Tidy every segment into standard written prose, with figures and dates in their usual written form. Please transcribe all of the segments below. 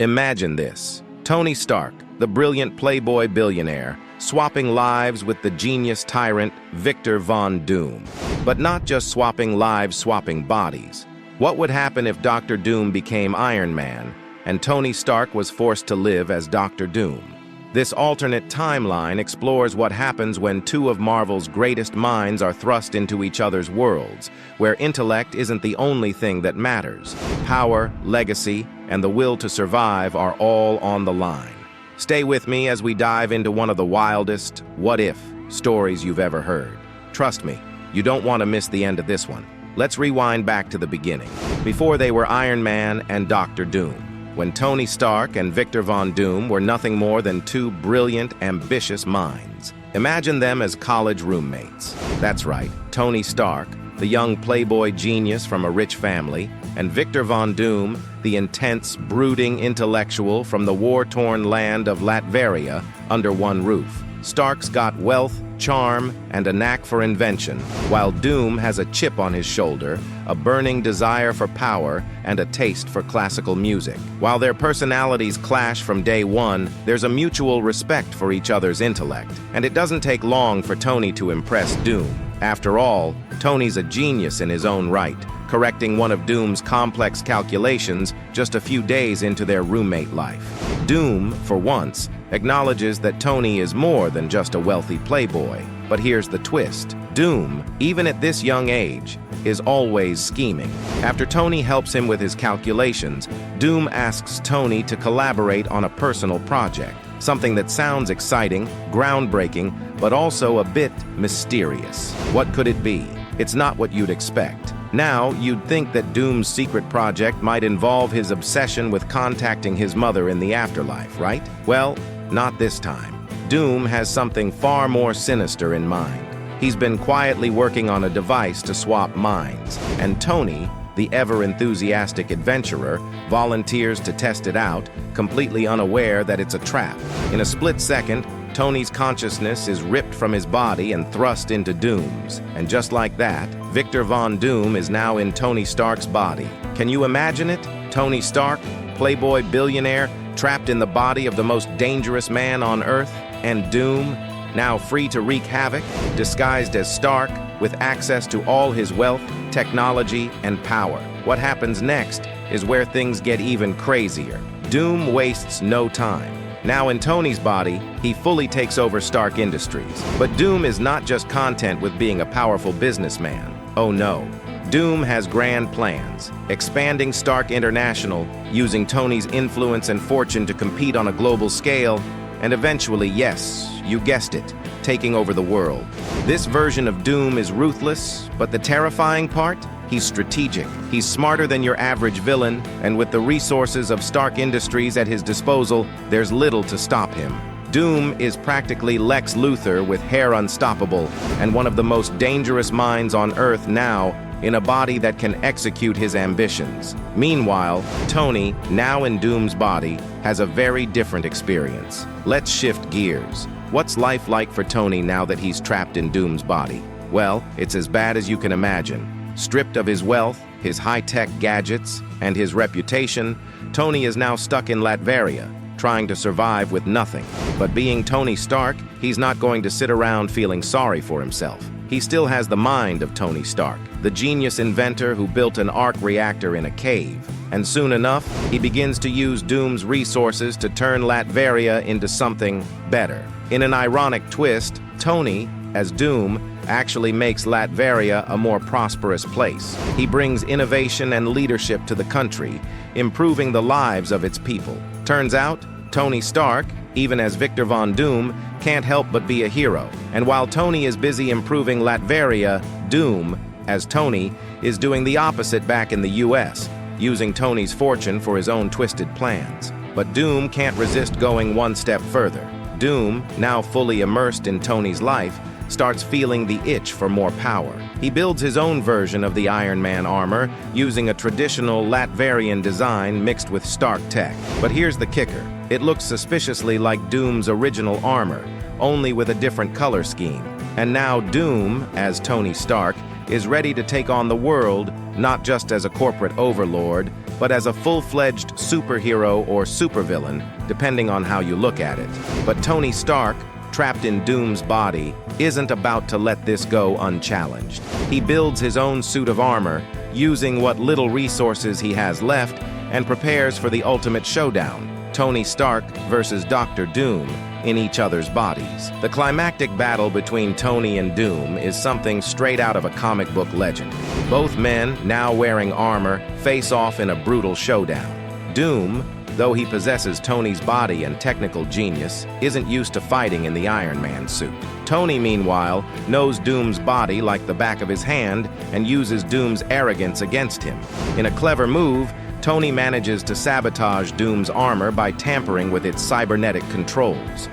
Imagine this. Tony Stark, the brilliant playboy billionaire, swapping lives with the genius tyrant Victor Von Doom. But not just swapping lives, swapping bodies. What would happen if Dr. Doom became Iron Man, and Tony Stark was forced to live as Dr. Doom? This alternate timeline explores what happens when two of Marvel's greatest minds are thrust into each other's worlds, where intellect isn't the only thing that matters. Power, legacy, and the will to survive are all on the line. Stay with me as we dive into one of the wildest what-if stories you've ever heard. Trust me, you don't want to miss the end of this one. Let's rewind back to the beginning, before they were Iron Man and Dr. Doom. When Tony Stark and Victor Von Doom were nothing more than two brilliant, ambitious minds. Imagine them as college roommates. That's right, Tony Stark, the young playboy genius from a rich family, and Victor Von Doom, the intense, brooding intellectual from the war-torn land of Latveria, under one roof. Stark's got wealth, charm, and a knack for invention, while Doom has a chip on his shoulder, a burning desire for power, and a taste for classical music. While their personalities clash from day one, there's a mutual respect for each other's intellect, and it doesn't take long for Tony to impress Doom. After all, Tony's a genius in his own right, correcting one of Doom's complex calculations just a few days into their roommate life. Doom, for once, acknowledges that Tony is more than just a wealthy playboy. But here's the twist. Doom, even at this young age, is always scheming. After Tony helps him with his calculations, Doom asks Tony to collaborate on a personal project. Something that sounds exciting, groundbreaking, but also a bit mysterious. What could it be? It's not what you'd expect. Now, you'd think that Doom's secret project might involve his obsession with contacting his mother in the afterlife, right? Well, not this time. Doom has something far more sinister in mind. He's been quietly working on a device to swap minds, and Tony, the ever-enthusiastic adventurer, volunteers to test it out, completely unaware that it's a trap. In a split second, Tony's consciousness is ripped from his body and thrust into Doom's. And just like that, Victor Von Doom is now in Tony Stark's body. Can you imagine it? Tony Stark, playboy billionaire, trapped in the body of the most dangerous man on Earth, and Doom, now free to wreak havoc, disguised as Stark, with access to all his wealth, technology, and power. What happens next is where things get even crazier. Doom wastes no time. Now in Tony's body, he fully takes over Stark Industries. But Doom is not just content with being a powerful businessman. Oh no. Doom has grand plans, expanding Stark International, using Tony's influence and fortune to compete on a global scale, and eventually, yes, you guessed it, taking over the world. This version of Doom is ruthless, but the terrifying part? He's strategic. He's smarter than your average villain, and with the resources of Stark Industries at his disposal, there's little to stop him. Doom is practically Lex Luthor with hair unstoppable, and one of the most dangerous minds on Earth now, in a body that can execute his ambitions. Meanwhile, Tony, now in Doom's body, has a very different experience. Let's shift gears. What's life like for Tony now that he's trapped in Doom's body? Well, it's as bad as you can imagine. Stripped of his wealth, his high-tech gadgets, and his reputation, Tony is now stuck in Latveria, trying to survive with nothing. But being Tony Stark, he's not going to sit around feeling sorry for himself. He still has the mind of Tony Stark, the genius inventor who built an arc reactor in a cave. And soon enough, he begins to use Doom's resources to turn Latveria into something better. In an ironic twist, Tony, as Doom, actually makes Latveria a more prosperous place. He brings innovation and leadership to the country, improving the lives of its people. Turns out, Tony Stark, even as Victor Von Doom, can't help but be a hero. And while Tony is busy improving Latveria, Doom, as Tony, is doing the opposite back in the US, using Tony's fortune for his own twisted plans. But Doom can't resist going one step further. Doom, now fully immersed in Tony's life, starts feeling the itch for more power. He builds his own version of the Iron Man armor, using a traditional Latverian design mixed with Stark tech. But here's the kicker. It looks suspiciously like Doom's original armor, only with a different color scheme. And now Doom, as Tony Stark, is ready to take on the world, not just as a corporate overlord, but as a full-fledged superhero or supervillain, depending on how you look at it. But Tony Stark, trapped in Doom's body, isn't about to let this go unchallenged. He builds his own suit of armor, using what little resources he has left, and prepares for the ultimate showdown, Tony Stark versus Dr. Doom, in each other's bodies. The climactic battle between Tony and Doom is something straight out of a comic book legend. Both men, now wearing armor, face off in a brutal showdown. Doom, though he possesses Tony's body and technical genius, isn't used to fighting in the Iron Man suit. Tony, meanwhile, knows Doom's body like the back of his hand and uses Doom's arrogance against him. In a clever move, Tony manages to sabotage Doom's armor by tampering with its cybernetic controls.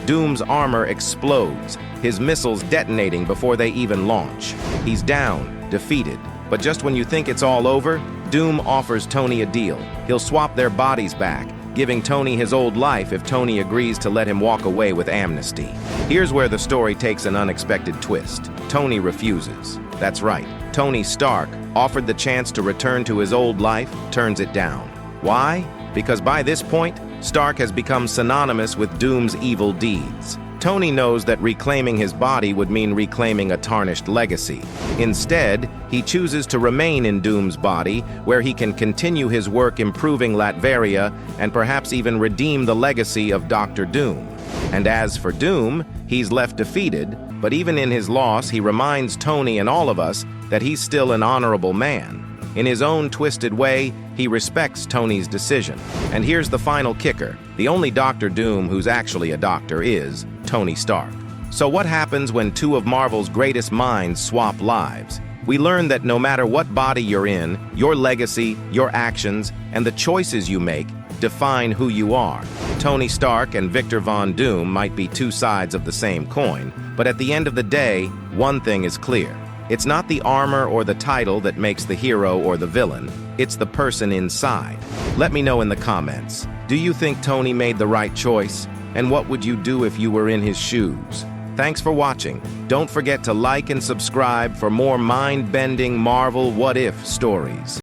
Doom's armor explodes, his missiles detonating before they even launch. He's down, defeated, but just when you think it's all over, Doom offers Tony a deal. He'll swap their bodies back, giving Tony his old life if Tony agrees to let him walk away with amnesty. Here's where the story takes an unexpected twist. Tony refuses. That's right, Tony Stark, offered the chance to return to his old life, turns it down. Why? Because by this point, Stark has become synonymous with Doom's evil deeds. Tony knows that reclaiming his body would mean reclaiming a tarnished legacy. Instead, he chooses to remain in Doom's body, where he can continue his work improving Latveria and perhaps even redeem the legacy of Dr. Doom. And as for Doom, he's left defeated, but even in his loss, he reminds Tony and all of us that he's still an honorable man. In his own twisted way, he respects Tony's decision. And here's the final kicker. The only Dr. Doom who's actually a doctor is Tony Stark. So what happens when two of Marvel's greatest minds swap lives? We learn that no matter what body you're in, your legacy, your actions, and the choices you make define who you are. Tony Stark and Victor Von Doom might be two sides of the same coin, but at the end of the day, one thing is clear. It's not the armor or the title that makes the hero or the villain. It's the person inside. Let me know in the comments. Do you think Tony made the right choice? And what would you do if you were in his shoes? Thanks for watching. Don't forget to like and subscribe for more mind-bending Marvel what-if stories.